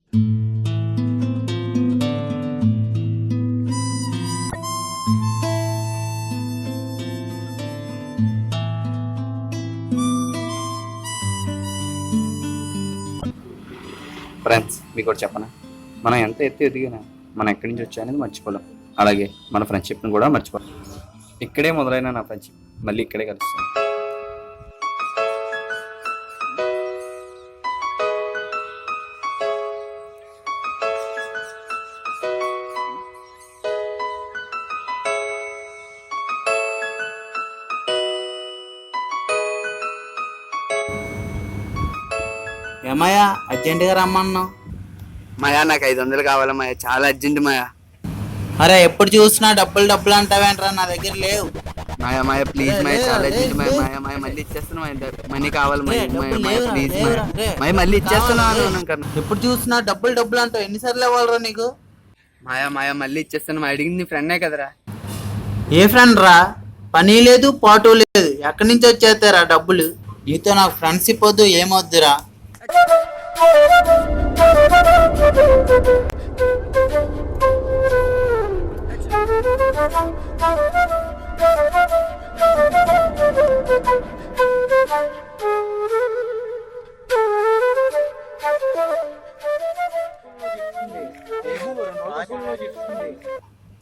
Friends, మీకు కూడా చెప్పనా, మనం ఎంత ఎత్తు ఎదిగినా మనం ఎక్కడి నుంచి వచ్చా అనేది మర్చిపోలేం. అలాగే మన ఫ్రెండ్షిప్ని కూడా మర్చిపోలేం. ఇక్కడే మొదలైన నా ఫ్రెండ్షిప్ మళ్ళీ ఇక్కడే కలుస్తాను. ఏమయ్యా అర్జెంటుగా రమ్మన్నావు? మాయా, నాకు 500 కావాలి మాయా, చాలా అర్జెంట్ మాయా. అరే ఎప్పుడు చూసినా డబ్బులు అంటావేంట్రా? నా దగ్గర లేవు. మాయా మాయా ప్లీజ్ మాయా, చాలా అర్జెంట్ మాయా. మాయా మాయా మళ్ళీ ఇచ్చేస్తున్నా మాయా, మనీ కావాలి మాయా. మాయా ప్లీజ్ మాయా, మాయా మళ్ళీ ఇచ్చేస్తున్నాను కన్నా. ఎప్పుడు చూసినా డబ్బులు అంటావు, ఎన్నిసార్లు ఇవ్వాలరా నీకు? మాయా మాయా మళ్ళీ ఇచ్చేస్తాను. మా అడిగింది ఫ్రెండే కదరా. ఏ ఫ్రెండ్ రా? పని లేదు పాటు లేదు, ఎక్కడి నుంచి వచ్చేస్తారా డబ్బులు? నీతో నాకు ఫ్రెండ్షిప్ వద్దు, ఏమొద్దురా.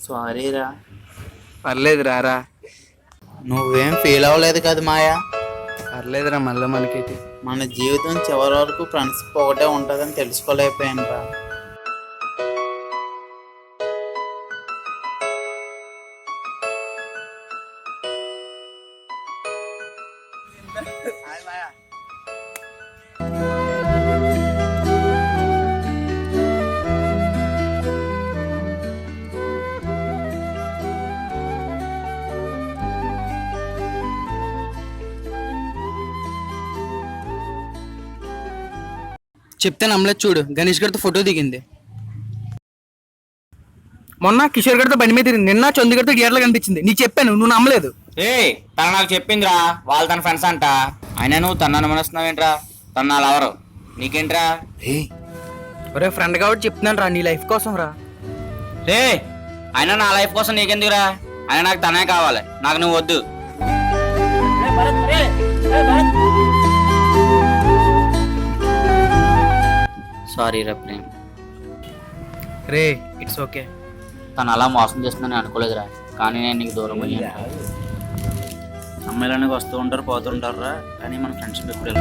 సారీరా. పర్లేదు రారా. నువ్వేం ఫీల్ అవ్వలేదు కదా మాయా? పర్లేదురా, మళ్ళీ మనకేంటి. మన జీవితం చివరి వరకు ఫ్రెండ్షిప్ ఒకటే ఉంటుందని తెలుసుకోలేకపోయాను రా. చెప్తే నమ్మలేదు చూడు, గణేష్ గారితో ఫోటో దిగింది. మొన్న కిషోర్ గారితో బండి మీద తిరిగింది. నిన్న చందు గారితో గేర్లో కనిపించింది. నీకు చెప్పాను, నువ్వు నమ్మలేదు. తను నాకు చెప్పిందిరా, వాళ్ళు తన ఫ్రెండ్స్ అంట. అయినా నువ్వు తను అనుమానిస్తున్నావేంట్రా? తను నా లవరు, నీకేంట్రా? ఒరే ఫ్రెండ్ కాబట్టి చెప్తున్నాను రా, నీ లైఫ్ కోసం రా. రే అయినా నా లైఫ్ కోసం నీకెందుకురా? అయినా నాకు తనే కావాలి, నాకు నువ్వు వద్దు. సారీ రా ప్రేమ్. రే ఇట్స్ ఓకే. తను అలా మోసం చేస్తుందని అనుకోలేదురా, కానీ నేను నీకు దూరం అయ్యాను. అమ్మాయిలనేవి వస్తూ ఉంటారు పోతూ ఉంటారు రా, కానీ మన ఫ్రెండ్షిప్ ఎప్పుడు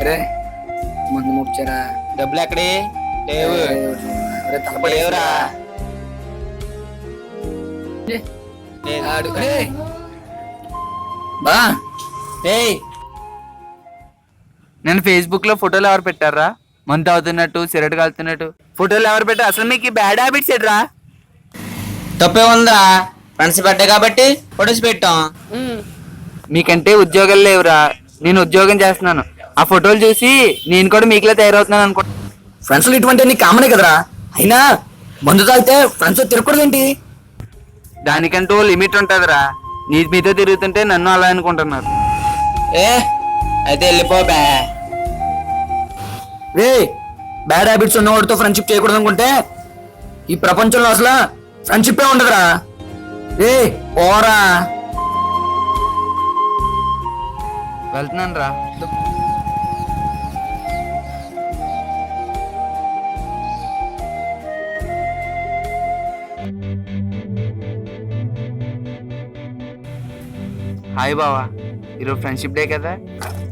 అరే మందు ముచ్చారా? డబ్బులు ఎక్కడే లేవు. లేవురా. నేను ఫేస్బుక్ లో ఫోటోలు ఎవరు పెట్టారా? మందు తాగుతున్నట్టు, సిగరెట్ కాలుతున్నట్టు ఫోటోలు ఎవరు పెట్టారు? అసలు మీకు బ్యాడ్ హ్యాబిట్స్ ఎట్రా? తప్పే ఉందా? ఫ్రెండ్స్ బర్త్డే కాబట్టి ఫొటోస్ పెట్టాం. మీకంటే ఉద్యోగాలు లేవురా, నేను ఉద్యోగం చేస్తున్నాను. ఆ ఫోటోలు చూసి నేను కూడా మీకులా తయారవుతున్నాను అనుకో. ఫ్రెండ్స్ ఇటువంటి నీకు కామనే కదరా. అయినా మందు తాగితే ఫ్రెండ్స్ తిరగకూడదేంటి? దానికంటూ లిమిట్ ఉంటుందిరా. మీతో తిరుగుతుంటే నన్ను అలా అనుకుంటున్నారు. అయితే వెళ్ళిపోబా. రే బ్యాడ్ హ్యాబిట్స్ ఉన్నవాడితో ఫ్రెండ్షిప్ చేయకూడదు అనుకుంటే ఈ ప్రపంచంలో అసలు ఫ్రెండ్షిప్ ఉండదురా. రే ఓరా. వెళ్తున్నాను రా. హాయ్ బావా, ఈరోజు ఫ్రెండ్షిప్ డే కదా,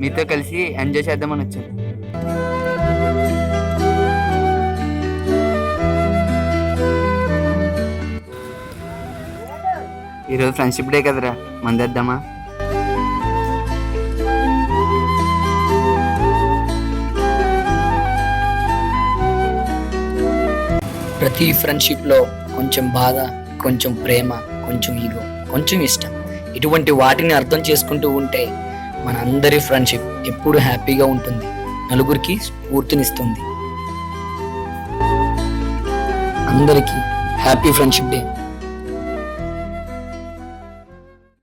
మీతో కలిసి ఎంజాయ్ చేద్దామని వచ్చాను. ఈరోజు ఫ్రెండ్షిప్ డే కదరా, మందేద్దామా? ప్రతి ఫ్రెండ్షిప్ లో కొంచెం బాధ, కొంచెం ప్రేమ, కొంచెం ఈగో, కొంచెం ఇష్టం, ఇటువంటి వాటిని అర్థం చేసుకుంటూ ఉంటే మనందరి ఫ్రెండ్షిప్ ఎప్పుడు హ్యాపీగా ఉంటుంది, నలుగురికి స్ఫూర్తినిస్తుంది. అందరికీ హ్యాపీ ఫ్రెండ్షిప్ డే.